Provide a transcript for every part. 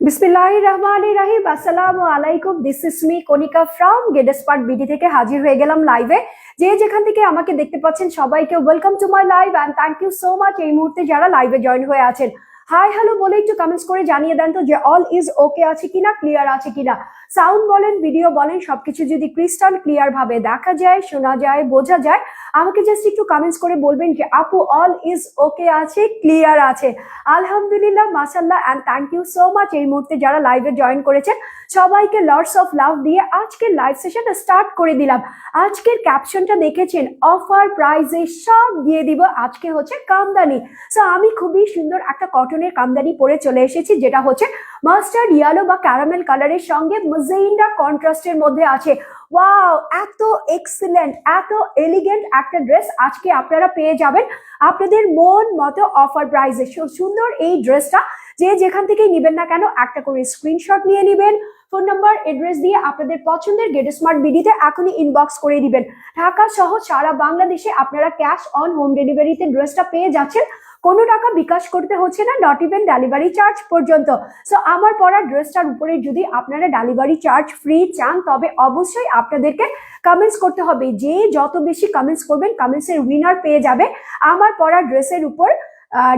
বিসমিল্লাহির রহমানির রহিম। আসসালামু আলাইকুম। This is me Konika from গেডেসপার্ট বিডি থেকে হাজির হয়ে গেলাম লাইভে। যে যেখান থেকে আমাকে দেখতে পাচ্ছেন সবাইকে welcome to my live and thank you so much এই মুহূর্তে যারা লাইভে জয়েন হয়ে আছেন। হাই হ্যালো বলে একটু কমেন্টস করে জানিয়ে দেন তো যে অল ইজ ওকে আছে কিনা, ক্লিয়ার আছে কিনা। সাউন্ড বলেন, ভিডিও বলেন, সবকিছু যদি ক্রিস্টাল ক্লিয়ার ভাবে দেখা যায়, শোনা যায়, বোঝা যায়, আমাকে জাস্ট একটু কমেন্টস করে বলবেন যে আপু অল ইজ ওকে আছে, ক্লিয়ার আছে। আলহামদুলিল্লাহ, মাশাআল্লাহ and thank you so much এই মুহূর্তে যারা লাইভে জয়েন করেছেন সবাইকে লটস অফ লাভ দিয়ে আজকের লাইভ সেশনটা স্টার্ট করে দিলাম। আজকের ক্যাপশনটা দেখেছেন, অফার প্রাইজে সব দিয়ে দিব। আজকে হচ্ছে কামদানি। সো আমি খুবই সুন্দর একটা কটনের কামদানি পরে চলে এসেছি, যেটা হচ্ছে মাস্টার্ড ইয়েলো বা ক্যারামেল কালারের সঙ্গে ম্যাজেন্টা কন্ট্রাস্টের মধ্যে আছে। ওয়াও, এত এক্সিলেন্ট, এত এলিগেন্ট একটা ড্রেস আজকে আপনারা পেয়ে যাবেন আপনাদের মন মতো অফার প্রাইসে। সুন্দর এই ড্রেসটা যে যেখান থেকেই নেবেন না কেন একটা করে স্ক্রিনশট নিয়ে নেবেন, ফোন নাম্বার এড্রেস দিয়ে আপনাদের পছন্দের গেটস্মার্ট বিডিতে এখনই ইনবক্স করে দিবেন। ঢাকা সহ সারা বাংলাদেশে আপনারা ক্যাশ অন হোম ডেলিভারিতে ড্রেসটা পেয়ে যাচ্ছেন। কোনো টাকা বিকাশ করতে হচ্ছে না, নট ইভেন ডেলিভারি চার্জ পর্যন্ত। সো আমার পরা ড্রেসটার উপরে যদি আপনারা ডেলিভারি চার্জ ফ্রি চান তবে অবশ্যই আপনাদেরকে কমেন্টস করতে হবে। যে যত বেশি কমেন্টস করবেন কমেন্টসের উইনার পেয়ে যাবে আমার পরা ড্রেসের উপর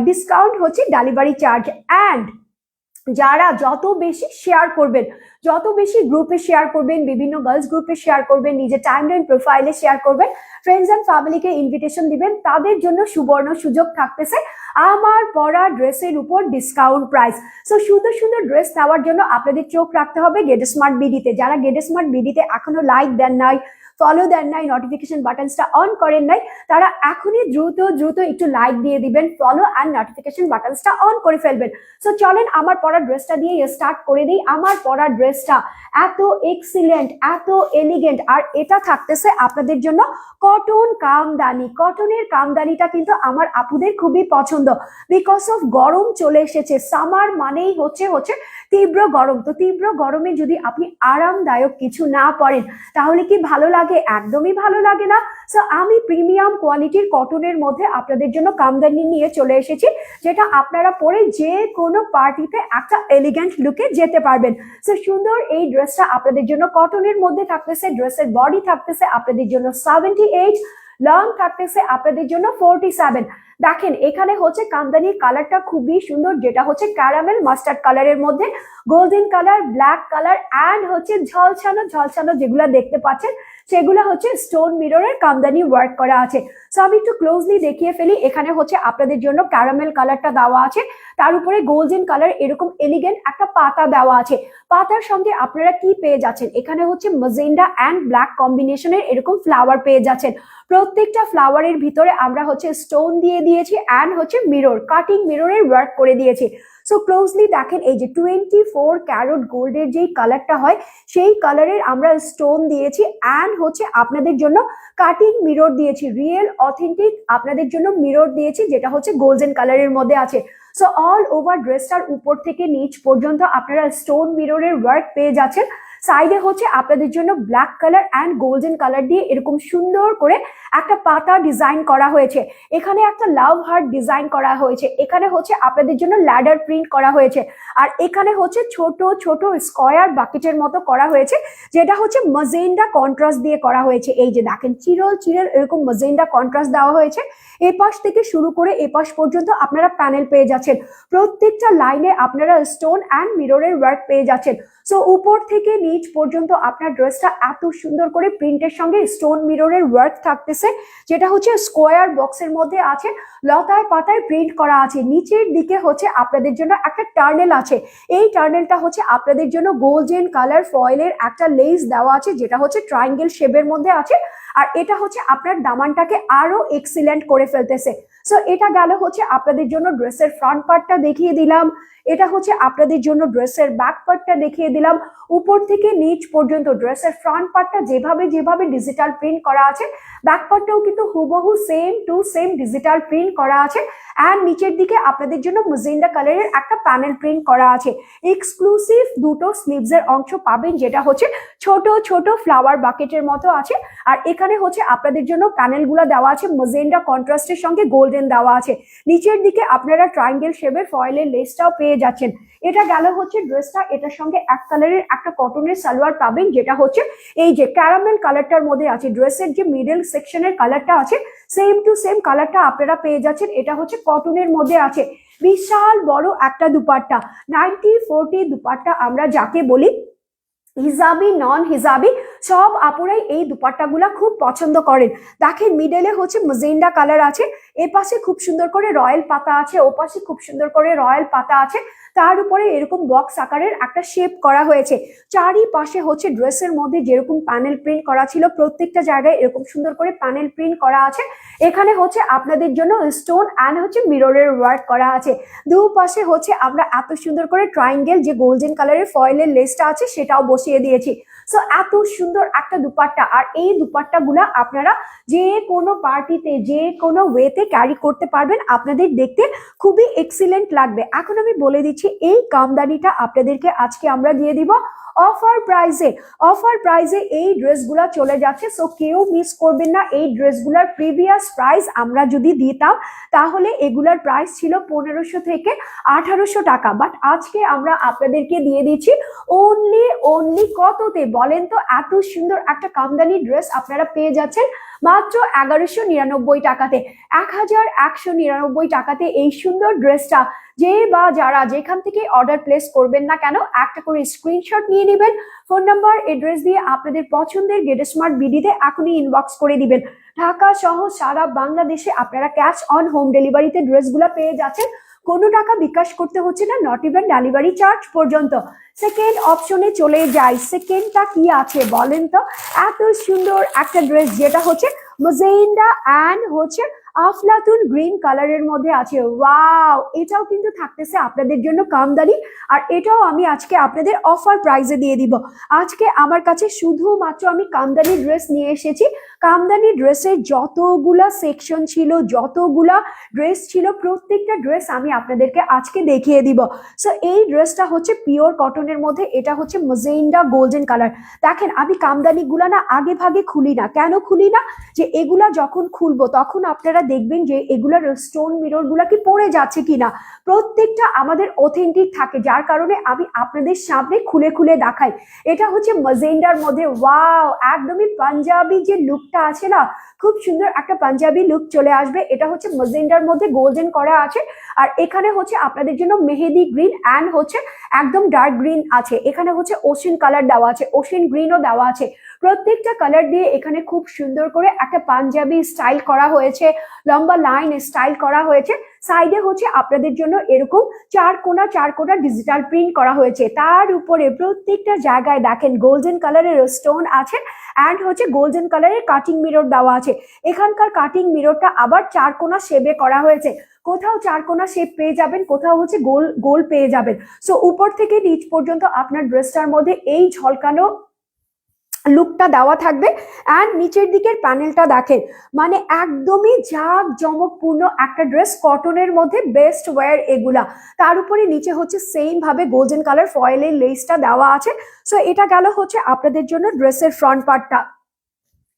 ডিসকাউন্ট হচ্ছে ডেলিভারি চার্জ। অ্যান্ড যারা যত বেশি শেয়ার করবেন, যত বেশি গ্রুপে শেয়ার করবেন, বিভিন্ন গার্লস গ্রুপে শেয়ার করবেন, নিজের টাইমলাইন প্রোফাইলে শেয়ার করবেন, ফ্রেন্ডস অ্যান্ড ফ্যামিলিকে ইনভিটেশন দিবেন, তাদের জন্য সুবর্ণ সুযোগ থাকতেছে আমার পরা ড্রেসের উপর ডিসকাউন্ট প্রাইস। সো সুন্দর সুন্দর ড্রেস নেওয়ার জন্য আপনাদের চোখ রাখতে হবে গেটস্মার্ট বিডিতে। যারা গেটস্মার্ট বিডিতে এখনো লাইক দেন নাই, ফলো দেন নাই, নোটিফিকেশন বাটনসটা অন করেন নাই, তারা এখনই দ্রুত দ্রুত একটু লাইক দিয়ে দিবেন, ফলো অ্যান্ড নোটিফিকেশন বাটনসটা অন করে ফেলবেন। সো চলেন আমার পরা ড্রেসটা দিয়ে স্টার্ট করে দিই। আমার পরা ড্রেসটা এত এক্সিলেন্ট, এত এলিগেন্ট, আর এটা থাকতেছে আপনাদের জন্য কটন কামদানি। কটনের কামদানিটা কিন্তু আমার আপুদের খুবই পছন্দ, বিকজ অফ গরম চলে এসেছে। সামার মানেই হচ্ছে তীব্র গরম। তো তীব্র গরমে যদি আপনি আরামদায়ক কিছু না পরেন তাহলে কি ভালো লাগে? একদমই ভালো লাগে না। সো আমি প্রিমিয়াম কোয়ালিটির কটনের মধ্যে আপনাদের জন্য কামদানি নিয়ে চলে এসেছি, যেটা আপনারা পরে যে কোনো পার্টিতে একটা এলিগেন্ট লুকে যেতে পারবেন। সো সুন্দর এই ড্রেসটা আপনাদের জন্য কটনের মধ্যে থাকতেছে। ড্রেসের বডি থাকতেছে আপনাদের জন্য 78, লং থাকতেছে আপনাদের জন্য 47। দেখেন এখানে হচ্ছে কামদানির কালারটা খুবই সুন্দর, যেটা হচ্ছে ক্যারামেল মাস্টার্ড কালারের মধ্যে golden colour, black colour and হচ্ছে ঝলসানো ঝলসানো যেগুলো দেখতে পাচ্ছেন সেগুলো হচ্ছে স্টোন মিররের কামদানি ওয়ার্ক করা আছে। সো আমি একটু ক্লোজলি দেখিয়ে ফেলি। এখানে হচ্ছে আপনাদের জন্য ক্যারামেল কালারটা দেওয়া আছে, তার উপরে গোল্ডেন কালার এরকম এলিগেন্ট একটা পাতা দেওয়া আছে। পাতার সঙ্গে আপনারা কি পেয়ে যাচ্ছেন? এখানে হচ্ছে ম্যাজেন্টা অ্যান্ড ব্ল্যাক কম্বিনেশনের এরকম ফ্লাওয়ার পেয়ে যাচ্ছেন। প্রত্যেকটা ফ্লাওয়ারের ভিতরে আমরা হচ্ছে স্টোন দিয়ে দিয়েছি অ্যান্ড হচ্ছে মিরর, কাটিং মিররের ওয়ার্ক করে দিয়েছি। সো ক্লোজলি দেখেন, এই যে 24 ক্যারেট গোল্ডের যেই কালারটা হয় সেই কালারের আমরা স্টোন দিয়েছি অ্যান্ড হচ্ছে আপনাদের জন্য কাটিং মিরর দিয়েছি, রিয়েল অথেন্টিক আপনাদের জন্য মিরর দিয়েছি, যেটা হচ্ছে গোল্ডেন কালারের মধ্যে আছে। সো অল ওভার ড্রেসটার উপর থেকে নিচ পর্যন্ত আপনারা স্টোন মিররের ওয়ার্ক পেয়ে যাচ্ছেন। সাইডে হচ্ছে আপনাদের জন্য black colour and golden colour দিয়ে এরকম সুন্দর করে একটা পাতা ডিজাইন করা হয়েছে। এখানে একটা লাভ হার্ট ডিজাইন করা হয়েছে। এখানে হচ্ছে আপনাদের জন্য ল্যাডার প্রিন্ট করা হয়েছে। আর এখানে হচ্ছে ছোট ছোট স্কয়ার বাকেটের মতো করা হয়েছে, যেটা হচ্ছে ম্যাজেন্টা কন্ট্রাস্ট দিয়ে করা হয়েছে। এই যে দেখেন চিরল চিরল এরকম ম্যাজেন্টা কন্ট্রাস্ট দেওয়া হয়েছে। এপাশ থেকে শুরু করে এপাশ পর্যন্ত আপনারা প্যানেল পেয়ে যাচ্ছেন। প্রত্যেকটা লাইনে আপনারা স্টোন অ্যান্ড মিররের ওয়ার্ক পেয়ে যাচ্ছেন। সো উপর থেকে নিচ পর্যন্ত আপনার ড্রেসটা এত সুন্দর করে প্রিন্টের সঙ্গে স্টোন মিররের ওয়ার্ক থাকতেছে, যেটা হচ্ছে স্কোয়ার বক্সের মধ্যে আছে, লতায় পাতায় প্রিন্ট করা আছে। নিচের দিকে হচ্ছে আপনাদের জন্য একটা টার্নেল আছে। এই টার্নেলটা হচ্ছে আপনাদের জন্য গোল্ডেন কালার ফয়েলের একটা লেস দেওয়া আছে, যেটা হচ্ছে ট্রায়াঙ্গেল শেপের মধ্যে আছে। আর এটা হচ্ছে আপনার দামানটাকে আরো এক্সিলেন্ট করে ফেলতেছে। সো এটা গেল হচ্ছে আপনাদের জন্য ড্রেসের ফ্রন্ট পার্টটা দেখিয়ে দিলাম। এটা হচ্ছে আপনাদের জন্য ড্রেসের ব্যাক পার্টটা দেখিয়ে দিলাম। উপর থেকে নিচ পর্যন্ত ড্রেসের ফ্রন্ট পার্টটা যেভাবে যেভাবে ডিজিটাল প্রিন্ট করা আছে ব্যাক পার্টটাও কিন্তু হুবহু same to same digital print করা আছে। অ্যান্ড নিচের দিকে আপনাদের জন্য ম্যাজেন্ডা কালারের একটা প্যানেল প্রিন্ট করা আছে। এক্সক্লুসিভ দুটো স্লিভস এর অংশ পাবেন, যেটা হচ্ছে ছোট ছোট ফ্লাওয়ার বাকেটের মতো আছে। আর এখানে হচ্ছে আপনাদের জন্য প্যানেলগুলো দেওয়া আছে ম্যাজেন্ডা কন্ট্রাস্টের সঙ্গে গোল্ডেন দেওয়া আছে। নিচের দিকে আপনারা ট্রায়াঙ্গেল শেপের ফয়েলের লেসটাও পেয়ে যাচ্ছেন। এটা গেল হচ্ছে ড্রেসটা। এটার সঙ্গে এক কালারের একটা কটনের সালোয়ার পাবেন, যেটা হচ্ছে এই যে ক্যারামেল কালারটার মধ্যে আছে। ড্রেসের যে মিডল সেকশনের কালারটা আছে সেম টু সেম কালারটা আপনারা পেয়ে যাচ্ছেন। এটা হচ্ছে কটনের মধ্যে আছে। বিশাল বড় একটা দুপাট্টা, 90-40 দুপাট্টা আমরা যাকে বলি, হিজাবি নন হিজাবি সব আপুরাই এই দুপাট্টাগুলা খুব পছন্দ করেন। দেখেন মিডলে হচ্ছে ম্যাজেন্ডা কালার আছে, এপাশে খুব সুন্দর করে রয়্যাল পাতা আছে, ওপাশে খুব সুন্দর করে রয়্যাল পাতা আছে, তার উপরে এরকম বক্স আকারের একটা শেপ করা হয়েছে। চারিপাশে হচ্ছে ড্রেসের মধ্যে যেরকম প্যানেল প্রিন্ট করা ছিল প্রত্যেকটা জায়গায় এরকম সুন্দর করে প্যানেল প্রিন্ট করা আছে। এখানে হচ্ছে আপনাদের জন্য স্টোন অ্যান্ড হচ্ছে মিররের ওয়ার্ক করা আছে। দুপাশে হচ্ছে আমরা এত সুন্দর করে ট্রায়াঙ্গেল যে গোল্ডেন কালারের ফয়েলের লেসটা আছে সেটাও বসিয়ে দিয়েছি। সো এত সুন্দর একটা দুপাট্টা। আর এই দুপাট্টাগুলা আপনারা যে কোনো পার্টিতে যে কোনো ওয়েতে ক্যারি করতে পারবেন, আপনাদের দেখতে খুবই এক্সিলেন্ট লাগবে। এখন আমি বলে দিচ্ছি এই কামদানিটা আপনাদেরকে আজকে আমরা দিয়ে দিব অফার প্রাইসে। অফার প্রাইসে এই ড্রেসগুলা চলে যাচ্ছে, সো কেউ মিস করবেন না। এই ড্রেসগুলার প্রিভিয়াস প্রাইস আমরা যদি দিতাম তাহলে এগুলার প্রাইস ছিল 1500 থেকে 1800 টাকা, বাট আজকে আমরা আপনাদেরকে দিয়ে দিচ্ছি অনলি কততে বলেন তো? এত সুন্দর একটা কামদানি ড্রেস আপনারা পেয়ে যাচ্ছেন মাত্র 1199 টাকাতে। 1199 টাকাতে এই সুন্দর ড্রেসটা যে বা যারা যেখান থেকে অর্ডার প্লেস করবেন না কেন, একটা করে স্ক্রিনশট নিয়ে নেবেন, ফোন নাম্বার এড্রেস দিয়ে আপনাদের পছন্দের গেট স্মার্ট বিডিতে এখনই ইনবক্স করে দিবেন। ঢাকা সহ সারা বাংলাদেশে আপনারা ক্যাশ অন হোম ডেলিভারিতে ড্রেসগুলো পেয়ে যাচ্ছেন, কোনো টাকা বিকাশ করতে হচ্ছে না, নট ইভেন ডেলিভারি চার্জ পর্যন্ত। সেকেন্ড অপশনে চলে যাই। সেকেন্ডটা কি আছে বলেন তো? এত সুন্দর একটা ড্রেস যেটা হচ্ছে ম্যাজেন্ডা অ্যান্ড হচ্ছে আফলাতুন গ্রিন কালারের মধ্যে আছে। ওয়াও, এটাও কিন্তু থাকতেছে আপনাদের জন্য কামদানি, আর এটাও আমি আজকে আপনাদের অফার প্রাইসে দিয়ে দিব। আজকে আমার কাছে শুধুমাত্র আমি কামদানি ড্রেস নিয়ে এসেছি। কামদানি ড্রেসের যতগুলা সেকশন ছিল, যতগুলা ড্রেস ছিল, প্রত্যেকটা ড্রেস আমি আপনাদেরকে আজকে দেখিয়ে দিব। সো এই ড্রেসটা হচ্ছে পিওর কটনের মধ্যে, এটা হচ্ছে ম্যাজেন্ডা গোল্ডেন কালার। দেখেন আমি কামদানি গুলা না আগে ভাগে খুলি না। কেন খুলি না? যে এগুলা যখন খুলবো তখন আপনারা দেখবেন যে এগুলার স্টোন মিরর গুলা কি পড়ে যাচ্ছে কিনা। প্রত্যেকটা আমাদের অথেন্টিক থাকে, যার কারণে আমি আপনাদের সামনে খুলে খুলে দেখাই। এটা হচ্ছে ম্যাজেন্ডার মধ্যে। ওয়াও, একদমই পাঞ্জাবি যে লুকটা আছে না, খুব সুন্দর একটা পাঞ্জাবি লুক চলে আসবে। এটা হচ্ছে ম্যাজেন্ডার মধ্যে গোল্ডেন করা আছে, আর এখানে হচ্ছে আপনাদের জন্য মেহেদি গ্রিন অ্যান্ড হচ্ছে একদম ডার্ক গ্রিন আছে। এখানে হচ্ছে ওশিন কালার দেওয়া আছে, ওশিন গ্রিনও দেওয়া আছে। প্রত্যেকটা কালার দিয়ে এখানে খুব সুন্দর করে একটা পাঞ্জাবি স্টাইল করা হয়েছে, লম্বা লাইন স্টাইল করা হয়েছে। সাইডে হচ্ছে আপনাদের জন্য এরকম চার কোনা ডিজিটাল প্রিন্ট করা হয়েছে। তার উপরে প্রত্যেকটা জায়গায় দেখেন গোল্ডেন কালারের স্টোন আছে অ্যান্ড হচ্ছে গোল্ডেন কালারের কাটিং মিরর দেওয়া আছে। এখানকার কাটিং মিররটা আবার চার কোনা শেপে করা হয়েছে। কোথাও চার কোনা শেপ পেয়ে যাবেন, কোথাও হচ্ছে গোল গোল পেয়ে যাবেন। সো উপর থেকে নিচ পর্যন্ত আপনার ড্রেসটার মধ্যে এই ঝলকানো লুকটা দেওয়া থাকবে। অ্যান্ড নিচের দিকের প্যানেলটা দেখেন, মানে একদমই জাঁকজমকপূর্ণ একটা ড্রেস, কটনের মধ্যে বেস্ট ওয়্যার এগুলা। তার উপরে নিচে হচ্ছে সেম ভাবে গোল্ডেন কালার ফয়েলের লেসটা দেওয়া আছে। সো এটা গেল হচ্ছে আপনাদের জন্য ড্রেসের ফ্রন্ট পার্টটা।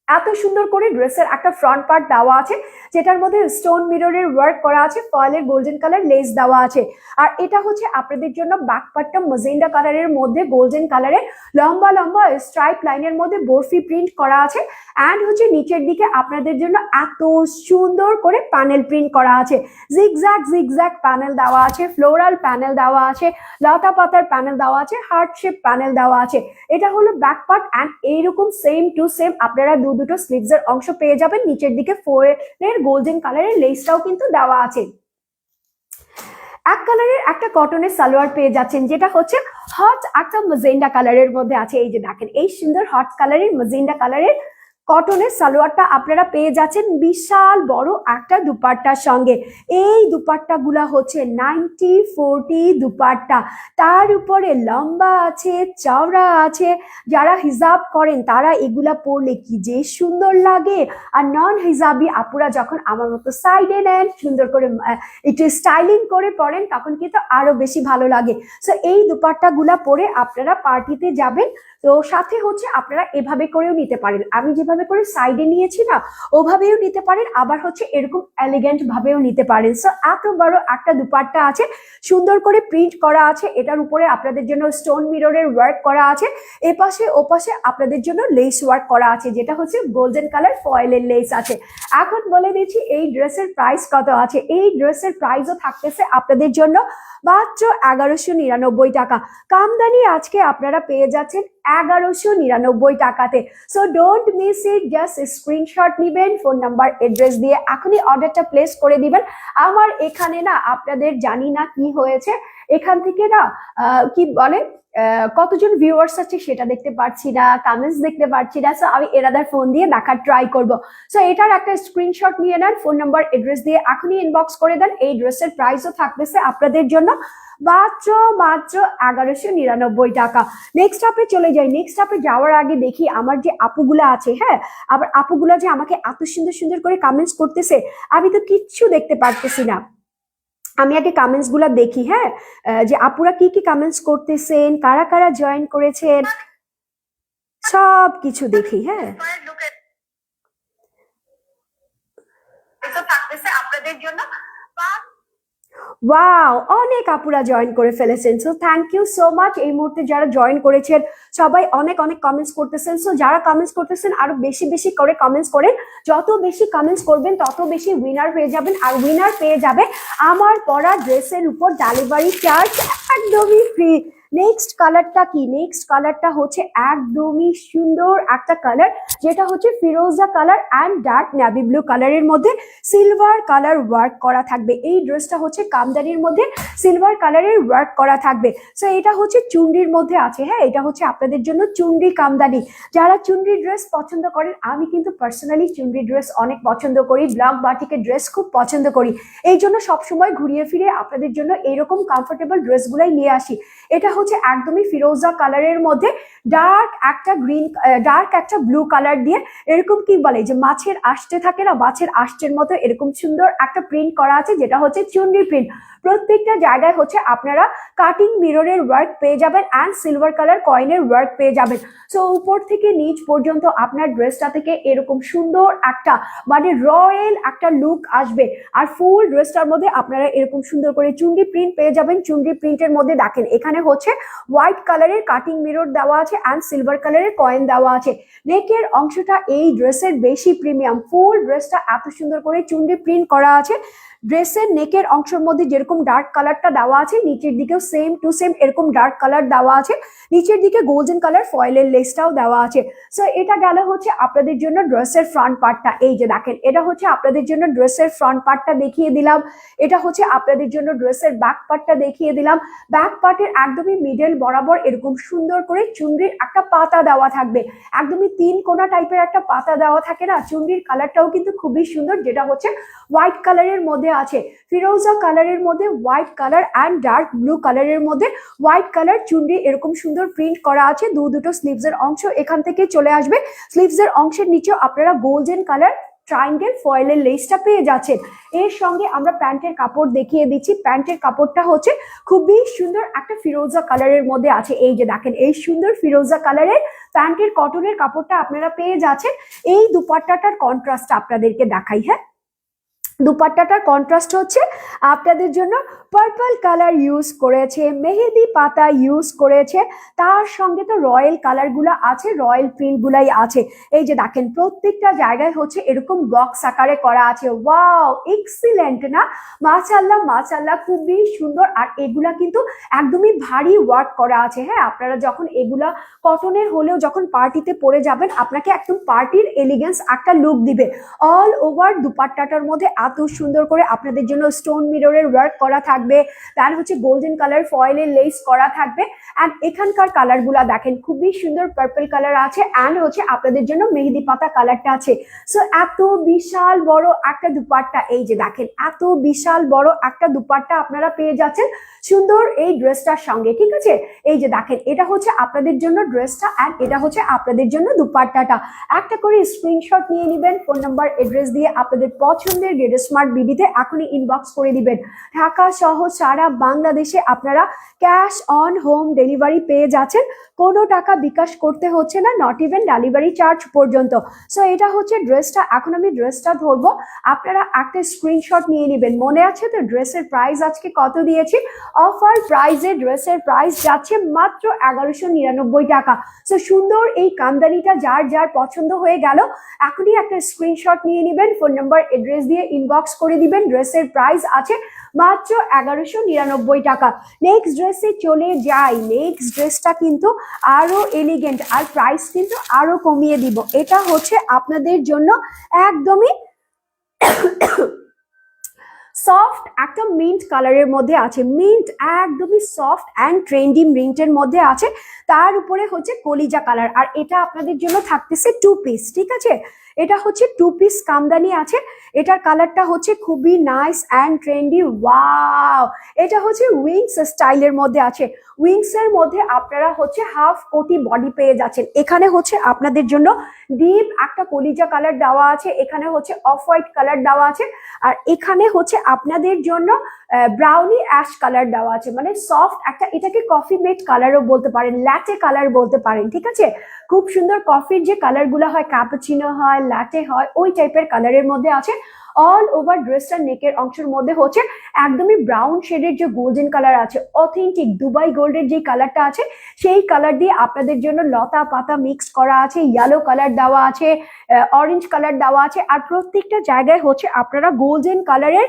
এত সুন্দর করে ড্রেসের একটা ফ্রন্ট পার্ট দেওয়া আছে, যেটার মধ্যে স্টোন মিররের ওয়ার্ক করা আছে, ফয়েলের গোল্ডেন কালার লেস দেওয়া আছে। আর এটা হচ্ছে আপনাদের জন্য ব্যাক পার্টটা ম্যাজেন্ডা কালারের মধ্যে গোল্ডেন কালারের লম্বা লম্বা স্ট্রাইপ লাইনের মধ্যে বরফি প্রিন্ট করা আছে। অ্যান্ড হচ্ছে নিচের দিকে আপনাদের জন্য এত সুন্দর করে প্যানেল প্রিন্ট করা আছে, জিগজ্যাগ প্যানেল দেওয়া আছে, ফ্লোরাল প্যানেল দেওয়া আছে, লতা পাতার প্যানেল দেওয়া আছে, হার্ট শেপ প্যানেল দেওয়া আছে। এটা হলো ব্যাক পার্ট। অ্যান্ড এইরকম সেম টু সেম আপনারা দুটো স্লিভস এর অংশ পেয়ে যাবেন। নিচের দিকে ফয়েলের গোল্ডেন কালারের লেসটাও কিন্তু দেওয়া আছে। এক কালারের একটা কটনের সালোয়ার পেয়ে যাচ্ছেন, যেটা হচ্ছে হট একটা ম্যাজেন্ডা কালারের মধ্যে আছে। এই যে দেখেন এই সুন্দর হট কালারের ম্যাজেন্ডা কালারের কটনের সালোয়ারটা আপনারা পেয়ে যাচ্ছেন বিশাল বড় একটা দুপাট্টার সঙ্গে। এই দুপাট্টাগুলা হচ্ছে 90-40 দুপাট্টা, তার উপরে লম্বা আছে, চওড়া আছে। যারা হিজাব করেন তারা এগুলা পরলে কি যে সুন্দর লাগে, আর নন হিজাবি আপুরা যখন আমার মতো সাইডে নেন, সুন্দর করে একটু স্টাইলিং করে পরেন, তখন কিন্তু আরো বেশি ভালো লাগে। সো এই দুপাট্টাগুলা পরে আপনারা পার্টিতে যাবেন। তো সাথে হচ্ছে আপনারা এভাবে করেও নিতে পারেন, আমি যেভাবে করে সাইডে নিয়েছি না ওভাবেও নিতে পারেন, আবার হচ্ছে এরকম এলিগেন্ট ভাবেও নিতে পারেন। সো এত বড় একটা দুপাট্টা আছে, সুন্দর করে প্রিন্ট করা আছে, এটার উপরে আপনাদের জন্য স্টোন মিররের ওয়ার্ক করা আছে, এপাশে ওপাশে আপনাদের জন্য লেস ওয়ার্ক করা আছে, যেটা হচ্ছে গোল্ডেন কালার ফয়েলের লেস আছে। এখন বলে দিচ্ছি এই ড্রেসের প্রাইস কত আছে। এই ড্রেসের প্রাইসও থাকতেছে আপনাদের জন্য মাত্র 1199 টাকা। কামদানি আজকে আপনারা পেয়ে যাচ্ছেন 1199 টাকাতে। So don't miss it, just screenshot নিবেন, ফোন নাম্বার এড্রেস দিয়ে এখনই অর্ডারটা প্লেস করে দিবেন। আমার এখানে না আপনাদের জানি না কি হয়েছে, এখান থেকে না কি বলে কতজন ভিউয়ার্স আছে সেটা দেখতে পাচ্ছি না, কমেন্টস দেখতে পাচ্ছি না। সো আমি এনাদের ফোন দিয়ে দেখার ট্রাই করব। সো এটার একটা স্ক্রিনশট নিয়ে নেন, ফোন নাম্বার এড্রেস দিয়ে এখনই ইনবক্স করে দেন। এই ড্রেসের প্রাইসও থাকতেছে আপনাদের জন্য মাত্র 1199 টাকা। নেক্সট আপে চলে যাই। নেক্সট আপে যাওয়ার আগে দেখি আমার যে আপুগুলা আছে, হ্যাঁ আবার আপুগুলা যে আমাকে এত সুন্দর সুন্দর করে কমেন্টস করতেছে, আমি তো কিচ্ছু দেখতে পারতেছি না। আমি আগে কমেন্টস গুলা দেখি, হ্যাঁ যে আপুরা কি কি কমেন্টস করতেছেন, কারা কারা জয়েন করেছেন, সব কিছু দেখি। হ্যাঁ আপনাদের জন্য ওয়াও, অনেক আপুরা জয়েন করে ফেলেছেন। So thank you so much. এই মুহূর্তে যারা জয়েন করেছেন সবাই অনেক অনেক কমেন্টস করতেছেন। সো যারা কমেন্টস করতেছেন আরো বেশি বেশি করে কমেন্টস করেন, যত বেশি কমেন্টস করবেন তত বেশি উইনার হয়ে যাবেন, আর উইনার পেয়ে যাবে আমার পরা ড্রেসের উপর ডেলিভারি চার্জ একদমই ফ্রি। নেক্সট কালারটা কি? নেক্সট কালারটা হচ্ছে একদমই সুন্দর একটা কালার, যেটা হচ্ছে ফিরোজা colour and dark navy blue কালারের মধ্যে সিলভার কালার ওয়ার্ক করা থাকবে। এই ড্রেসটা হচ্ছে কামদানির মধ্যে সিলভার কালারের ওয়ার্ক করা থাকবে। সো এটা হচ্ছে চুনরির মধ্যে আছে, হ্যাঁ এটা হচ্ছে আপনাদের জন্য চুনরি কামদানি। যারা চুনরি ড্রেস পছন্দ করেন, আমি কিন্তু পার্সোনালি চুনরি ড্রেস অনেক পছন্দ করি, ব্লক বাটিকের ড্রেস খুব পছন্দ করি, এই জন্য সবসময় ঘুরিয়ে ফিরে আপনাদের জন্য এইরকম কমফোর্টেবল ড্রেসগুলাই নিয়ে আসি। এটা হচ্ছে একদমই ফিরোজা কালারের মধ্যে ডার্ক একটা গ্রিন, ডার্ক একটা ব্লু কালার দিয়ে এরকম কি বলে যে মাছের আষ্টে থাকে না, মাছের আষ্টের মতো এরকম সুন্দর একটা প্রিন্ট করা আছে, যেটা হচ্ছে চুনরি প্রিন্ট। প্রত্যেকটা জায়গায় হচ্ছে আপনারা কাটিং মিররের ওয়ার্ক পেয়ে যাবেন অ্যান্ড সিলভার কালার কয়েনের ওয়ার্ক পেয়ে যাবেন। সো উপর থেকে নিচ পর্যন্ত আপনার ড্রেসটা থেকে এরকম সুন্দর একটা মানে রয়্যাল একটা লুক আসবে। আর ফুল ড্রেসটার মধ্যে আপনারা এরকম সুন্দর করে চুনরি প্রিন্ট পেয়ে যাবেন। চুনরি প্রিন্টের মধ্যে দেখেন এখানে হচ্ছে হোয়াইট কালারের কাটিং মিরর দেওয়া আছে অ্যান্ড সিলভার কালারের কয়েন দেওয়া আছে। নেকের অংশটা এই ড্রেসের বেশি প্রিমিয়াম, ফুল ড্রেসটা এত সুন্দর করে চুনরি প্রিন্ট করা আছে। ড্রেসের নেকের অংশের মধ্যে যেরকম ডার্ক কালারটা দেওয়া আছে, নিচের দিকেও সেম টু সেম এরকম ডার্ক কালার দেওয়া আছে, নিচের দিকে গোল্ডেন কালার ফয়েলের লেসটাও দেওয়া আছে। সো এটা গেল হচ্ছে আপনাদের জন্য ড্রেসের ফ্রন্ট পার্টটা। এই যে দেখেন এটা হচ্ছে আপনাদের জন্য ড্রেসের ফ্রন্ট পার্টটা দেখিয়ে দিলাম, এটা হচ্ছে আপনাদের জন্য ড্রেসের ব্যাক পার্টটা দেখিয়ে দিলাম। ব্যাক পার্টের একদমই মিডল বরাবর এরকম সুন্দর করে চুনরির একটা পাতা দেওয়া থাকবে, একদমই 3 কোনা টাইপের একটা পাতা দেওয়া থাকে না। চুনরির কালারটাও কিন্তু খুবই সুন্দর, যেটা হচ্ছে হোয়াইট কালারের মধ্যে আছে, ফিরোজা কালারের মধ্যে white colour and dark blue কালারের মধ্যে হোয়াইট কালার চুনরি এরকম সুন্দর প্রিন্ট করা আছে। দুটো স্লিভসের অংশ এখান থেকে চলে আসবে, স্লিভসের অংশের নিচেও আপনারা গোল্ডেন কালার ট্রায়াঙ্গেল ফয়েলের লেসটা পেয়ে যাচ্ছেন। এর সঙ্গে আমরা প্যান্টের কাপড় দেখিয়ে দিচ্ছি। প্যান্টের কাপড়টা হচ্ছে খুবই সুন্দর একটা ফিরোজা কালারের মধ্যে আছে। এই যে দেখেন এই সুন্দর ফিরোজা কালারের প্যান্টের কটনের কাপড়টা আপনারা পেয়ে যাচ্ছেন। এই দুপাট্টাটার কন্ট্রাস্ট আপনাদেরকে দেখাই। হ্যাঁ দুপাট্টাটার কন্ট্রাস্ট হচ্ছে আপনাদের জন্য পার্পল কালার ইউজ করেছে, মেহেদি পাতা ইউজ করেছে, তার সঙ্গে তো রয়্যাল কালারগুলো আছে, রয়্যাল প্রিন্টগুলাই আছে। এই যে দেখেন প্রত্যেকটা জায়গায় হচ্ছে এরকম বক্স আকারে করা আছে। ওয়াও এক্সিলেন্ট না? মাশাআল্লাহ মাশাআল্লাহ, খুবই সুন্দর। আর এগুলা কিন্তু একদমই ভারী ওয়ার্ক করা আছে। হ্যাঁ আপনারা যখন এগুলা কটনের হলেও যখন পার্টিতে পরে যাবেন, আপনাকে একদম পার্টির এলিগেন্স একটা লুক দিবে। অল ওভার দুপাট্টাটার মধ্যে এত সুন্দর করে আপনাদের জন্য স্টোন মিররের ওয়ার্ক করা থাকবে, তার হচ্ছে গোল্ডেন কালার ফয়েলের লেস করা থাকবে। অ্যান্ড এখানকার কালারগুলা দেখেন খুবই সুন্দর, পার্পল কালার আছে অ্যান্ড হচ্ছে আপনাদের জন্য মেহেদি পাতা কালারটা আছে। সো এত বিশাল বড় একটা দুপাট্টা, এই যে দেখেন এত বিশাল বড় একটা দুপাট্টা আপনারা পেয়ে যাচ্ছেন সুন্দর এই ড্রেসটার সঙ্গে। ঠিক আছে, এই যে দেখেন এটা হচ্ছে আপনাদের জন্য ড্রেসটা অ্যান্ড এটা হচ্ছে আপনাদের জন্য দুপাট্টাটা। একটা করে স্ক্রিনশট নিয়ে নেবেন, ফোন নাম্বার অ্যাড্রেস দিয়ে আপনাদের পছন্দের গেট স্মার্ট বিডিতে এখনই ইনবক্স করে দিবেন। ঢাকা সহ সারা বাংলাদেশে আপনারা ক্যাশ অন হোম ডেলিভারি পেয়ে যাচ্ছেন, কোনো টাকা বিকাশ করতে হচ্ছে না, নট ইভেন ডেলিভারি চার্জ পর্যন্ত। সো এটা হচ্ছে ড্রেসটা। এখন আমি ড্রেসটা ধরবো, আপনারা একটা স্ক্রিনশট নিয়ে নেবেন। মনে আছে তো ড্রেসের প্রাইস আজকে কত দিয়েছি? অফার প্রাইসে ড্রেসের প্রাইস যাচ্ছে মাত্র 1199 টাকা। সো সুন্দর এই কামদানিটা যার যার পছন্দ হয়ে গেল এখনই একটা স্ক্রিনশট নিয়ে নেবেন, ফোন নাম্বার অ্যাড্রেস দিয়ে ইনবক্স করে দিবেন। ড্রেসের প্রাইস আছে মাত্র 1199 টাকা। নেক্সট ড্রেসে চলে যাই। নেক্সট ড্রেসটা কিন্তু আরো এলিগেন্ট আর প্রাইস কিন্তু আরো কমিয়ে দিব। এটা হচ্ছে আপনাদের জন্য একদমই সফট একটা মিন্ট কালারের মধ্যে আছে, মিন্ট একদমই সফট অ্যান্ড ট্রেন্ডি মিন্টের মধ্যে আছে, তার উপরে হচ্ছে কলিজা কালার। আর এটা আপনাদের জন্য থাকতেছে 2 পিস। ঠিক আছে, এটা হচ্ছে 2 পিস কামদানি আছে, এটার কালারটা হচ্ছে খুবই নাইস অ্যান্ড ট্রেন্ডি। ওয়াও, এটা হচ্ছে উইংস স্টাইলের মধ্যে আছে। উইংস এর মধ্যে আপনারা হচ্ছে হাফ কোটি বডি পেয়ে যাচ্ছেন। এখানে হচ্ছে আপনাদের জন্য ডিপ একটা কলিজা কালার দেওয়া আছে, এখানে হচ্ছে অফ হোয়াইট কালার দেওয়া আছে, আর এখানে হচ্ছে আপনাদের জন্য ব্রাউনি অ্যাশ কালার দেওয়া আছে, মানে সফট একটা, এটাকে কফি মেড কালারও বলতে পারেন, ল্যাটে কালার বলতে পারেন। ঠিক আছে, খুব সুন্দর কফির যে কালার গুলো হয়, ক্যাপুচিনো হয়, ল্যাটে হয়, ওই টাইপের কালারের মধ্যে আছে। অল ওভার ড্রেসটার নেকের অংশের মধ্যে হচ্ছে একদমই ব্রাউন শেডের যে গোল্ডেন কালার আছে, অথেন্টিক দুবাই গোল্ডের যে কালারটা আছে সেই কালার দিয়ে আপনাদের জন্য লতা পাতা মিক্স করা আছে, ইয়েলো কালার দেওয়া আছে, অরেঞ্জ কালার দেওয়া আছে, আর প্রত্যেকটা জায়গায় হচ্ছে আপনারা গোল্ডেন কালারের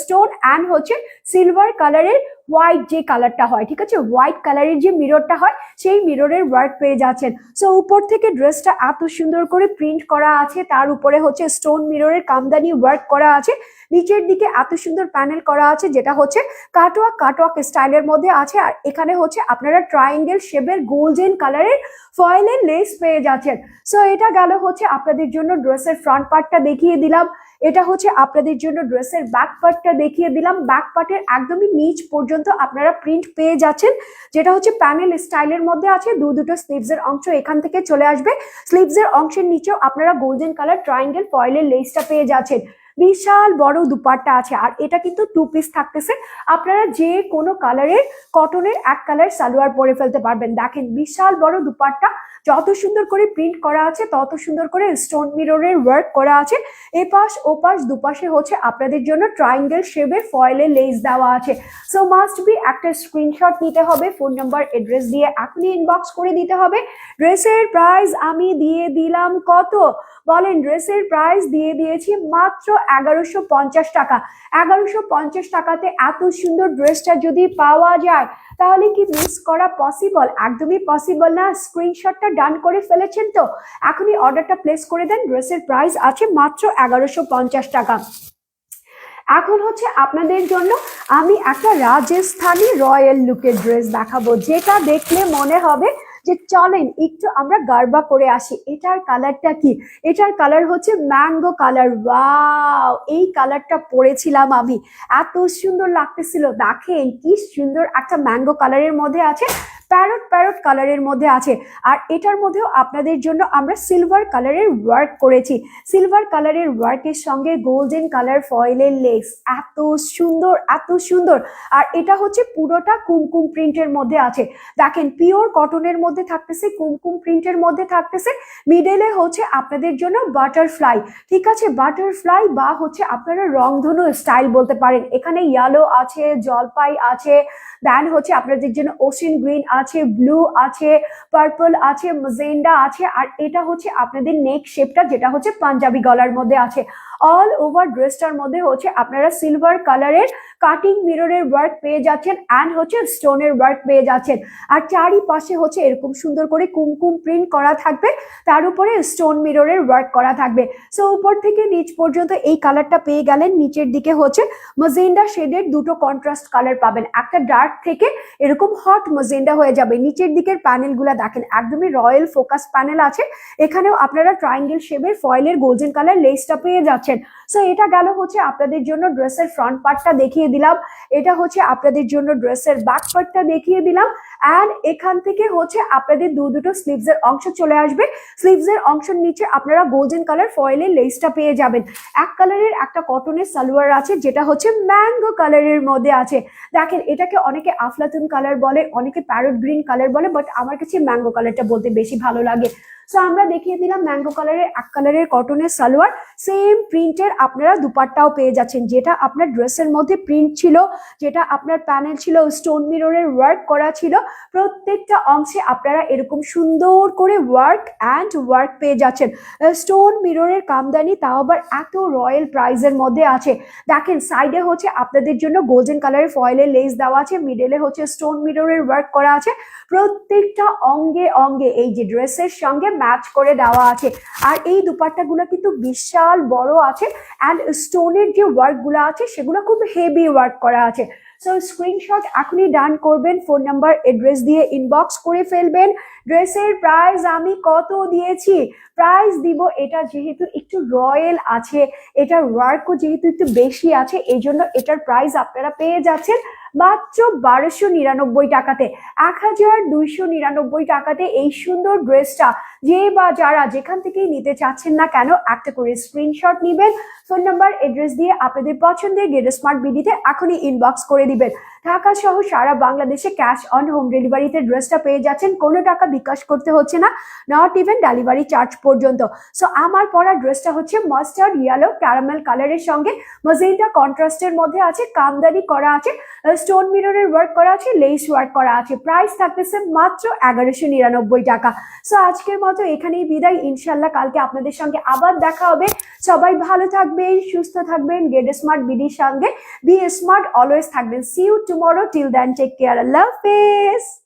স্টোন অ্যান্ড হচ্ছে সিলভার কালারের হোয়াইট যে কালারটা হয়, ঠিক আছে, হোয়াইট কালারের যে মিররটা হয় সেই মিররের ওয়ার্ক পেয়ে যাচ্ছেন। সো উপর থেকে ড্রেসটা এত সুন্দর করে প্রিন্ট করা আছে, তার উপরে হচ্ছে স্টোন মিররের কামদানি ওয়ার্ক করা আছে, নিচের দিকে এত সুন্দর প্যানেল করা আছে যেটা হচ্ছে কাটওয়ার্ক কাটওয়ার্ক স্টাইলের মধ্যে আছে। আর এখানে হচ্ছে আপনারা ট্রায়াঙ্গেল শেপের গোল্ডেন কালারের ফয়েলের লেস পেয়ে যাচ্ছেন। সো এটা গেল হচ্ছে আপনাদের জন্য ড্রেসের ফ্রন্ট পার্টটা দেখিয়ে দিলাম, এটা হচ্ছে আপনাদের জন্য ড্রেসের ব্যাক পার্টটা দেখিয়ে দিলাম। ব্যাক পার্টের একদমই নিচ পর্যন্ত আপনারা প্রিন্ট পেয়ে যাচ্ছেন, যেটা হচ্ছে প্যানেল স্টাইলের মধ্যে আছে। দুটো স্লিভসের অংশ এখান থেকে চলে আসবে, স্লিভসের অংশের নিচেও আপনারা গোল্ডেন কালার ট্রায়াঙ্গেল ফয়েলের লেসটা পেয়ে যাচ্ছেন। বিশাল বড় দুপাট্টা আছে, আর এটা কিন্তু 2 পিস থাকতেছে, আপনারা যে কোনো কালারের কটনের এক কালার সালোয়ার পরে ফেলতে পারবেন। দেখেন বিশাল বড় দুপাট্টা, যত সুন্দর করে প্রিন্ট করা আছে তত সুন্দর করে স্টোন মিররের ওয়ার্ক করা আছে। এপাশ ওপাশ দুপাশে হচ্ছে আপনাদের জন্য ট্রায়াঙ্গেল শেপের ফয়েলের লেস দেওয়া আছে। সো মাস্ট বি একটা স্ক্রিনশট নিতে হবে, ফোন নাম্বার অ্যাড্রেস দিয়ে এখনই ইনবক্স করে দিতে হবে। ড্রেসের প্রাইস আমি দিয়ে দিলাম কত বলেন? ড্রেসের প্রাইস দিয়ে দিয়েছি মাত্র 1150 টাকা। 1150 টাকাতে এত সুন্দর ড্রেসটা যদি পাওয়া যায় তাহলে কি মিস করা পসিবল? একদমই পসিবল না। স্ক্রিনশটটা ডান করে ফেলেছেন তো, এখনই অর্ডারটা প্লেস করে দেন। ড্রেসের প্রাইস আছে মাত্র 1150 টাকা। এখন হচ্ছে আপনাদের জন্য আমি একটা রাজস্থানী রয়্যাল লুকের ড্রেস দেখাবো, যেটা দেখলে মনে হবে যে চলেন একটু আমরা গারবা করে আসি। এটার কালারটা কি? এটার কালার হচ্ছে ম্যাঙ্গো কালার। ওয়াও, এই কালারটা পরেছিলাম আমি, এত সুন্দর লাগতেছিল। দেখেন কি সুন্দর একটা ম্যাঙ্গো কালারের মধ্যে আছে, প্যারট প্যারট কালারের মধ্যে আছে। আর এটার মধ্যেও আপনাদের জন্য আমরা সিলভার কালারের ওয়ার্ক করেছি, সিলভার কালারের ওয়ার্কের সঙ্গে গোল্ডেন কালার ফয়েলের লেস, এত সুন্দর এত সুন্দর। আর এটা হচ্ছে পুরোটা কুমকুম প্রিন্টের মধ্যে আছে। দেখেন পিওর কটনের মধ্যে থাকতেছে, কুমকুম প্রিন্টের মধ্যে থাকতেছে, মিডলে হচ্ছে আপনাদের জন্য বাটারফ্লাই, ঠিক আছে, বাটারফ্লাই বা হচ্ছে আপনারা রংধনু স্টাইল বলতে পারেন। এখানে ইয়েলো আছে, জলপাই আছে, দেন হচ্ছে আপনাদের জন্য ওশিয়ান গ্রিন আছে, ব্লু আছে, পার্পল আছে, ম্যাজেন্ডা আছে। আর এটা হচ্ছে আপনাদের নেক শেপটা, যেটা হচ্ছে পাঞ্জাবি গলার মধ্যে আছে। অল ওভার ড্রেসটার মধ্যে হচ্ছে আপনারা সিলভার কালারের কাটিং মিররের ওয়ার্ক পেয়ে যাচ্ছেন অ্যান্ড হচ্ছে স্টোনের ওয়ার্ক পেয়ে যাচ্ছেন। আর চারিপাশে হচ্ছে এরকম সুন্দর করে কুমকুম প্রিন্ট করা থাকবে, তার উপরে স্টোন মিররের ওয়ার্ক করা থাকবে। সো উপর থেকে নিচ পর্যন্ত এই কালারটা পেয়ে গেলেন। নিচের দিকে হচ্ছে ম্যাজেন্ডা শেডের দুটো কন্ট্রাস্ট কালার পাবেন, একটা ডার্ক থেকে এরকম হট ম্যাজেন্ডা হয়ে যাবে। নিচের দিকের প্যানেলগুলো দেখেন একদমই রয়্যাল ফোকাস প্যানেল আছে। এখানেও আপনারা ট্রায়াঙ্গেল শেপের ফয়েলের গোল্ডেন কালার লেসটা পেয়ে যাচ্ছেন। সো এটা গেল হচ্ছে আপনাদের জন্য ড্রেসের ফ্রন্ট পার্টটা দেখিয়ে দিলাম, এটা হচ্ছে আপনাদের জন্য ড্রেসের ব্যাক পার্টটা দেখিয়ে দিলাম। অ্যান্ড এখান থেকে হচ্ছে আপনাদের দুটো স্লিভস এর অংশ চলে আসবে। স্লিভস এর অংশের নিচে আপনারা গোল্ডেন কালার ফয়েলের লেসটা পেয়ে যাবেন। এক কালারের একটা কটনের সালোয়ার আছে যেটা হচ্ছে ম্যাঙ্গো কালারের মধ্যে আছে। দেখেন এটাকে অনেকে আফলাতুন কালার বলে, অনেকে প্যারট গ্রিন কালার বলে, বাট আমার কাছে ম্যাঙ্গো কালারটা বলতে বেশি ভালো লাগে। সো আমরা দেখিয়ে দিলাম ম্যাঙ্গো কালারের এক কালারের কটনের সালোয়ার, সেম প্রিন্টের আপনারা দুপাট্টাও পেয়ে যাচ্ছেন। যেটা আপনার ড্রেসের মধ্যে প্রিন্ট ছিল, যেটা আপনার প্যানেল ছিল, স্টোন মিররের ওয়ার্ক করা ছিল, প্রত্যেকটা অংশে আপনারা এরকম সুন্দর করে ওয়ার্ক পেয়ে যাচ্ছেন। স্টোন মিররের কামদানি, তাও আবার এত রয়্যাল প্রাইজের মধ্যে আছে। দেখেন সাইডে হচ্ছে আপনাদের জন্য গোল্ডেন কালারের ফয়েলের লেস দেওয়া আছে, মিডলে হচ্ছে স্টোন মিররের ওয়ার্ক করা আছে। প্রত্যেকটা অঙ্গে অঙ্গে এই যে ড্রেসের সঙ্গে ম্যাচ করে দেওয়া আছে। আর এই দুপাট্টাগুলো কিন্তু বিশাল বড় আছে অ্যান্ড স্টোনের যে ওয়ার্কগুলো আছে সেগুলো খুব হেভি ওয়ার্ক করা আছে। সো স্ক্রিনশট এখনই ডান করবেন, ফোন নাম্বার এড্রেস দিয়ে ইনবক্স করে ফেলবেন। ড্রেসের প্রাইস আমি কত দিয়েছি, প্রাইস দিব এটা যেহেতু একটু রয়্যাল আছে, এটার ওয়ার্কও যেহেতু একটু বেশি আছে, এই জন্য এটার প্রাইস আপনারা পেয়ে যাচ্ছেন মাত্র 1299 টাকাতে। 1299 টাকাতে এই সুন্দর ড্রেসটা যে বা যারা যেখান থেকেই নিতে চাচ্ছেন না কেন একটা করে স্ক্রিনশট নিবেন, ফোন নাম্বার এড্রেস দিয়ে আপনাদের পছন্দের গেট স্মার্ট বিডিতে এখনই ইনবক্স করে দিবেন। ঢাকা সহ সারা বাংলাদেশে ক্যাশ অন হোম ডেলিভারিতে ড্রেসটা পেয়ে যাচ্ছেন, কোনো টাকা বিকাশ করতে হচ্ছে না, নট ইভেন ডেলিভারি চার্জ পর্যন্ত। সো আমার পরা ড্রেসটা হচ্ছে মাস্টার্ড ইয়েলো ক্যারামেল কালারের সঙ্গে ম্যাজেন্টা কন্ট্রাস্টের মধ্যে আছে, কামদানি করা আছে, স্টোন মিররের ওয়ার্ক করা আছে, লেস ওয়ার্ক করা আছে। প্রাইস থাকতেছে মাত্র 1199 টাকা। সো আজকের মতো এখানেই বিদায়, ইনশাল্লাহ কালকে আপনাদের সঙ্গে আবার দেখা হবে। সবাই ভালো থাকবেন, সুস্থ থাকবেন, গেট স্মার্ট বিডির সঙ্গে বি স্মার্ট অলওয়েজ থাকবেন। See you tomorrow, till then take care, আল্লাহ হাফেজ।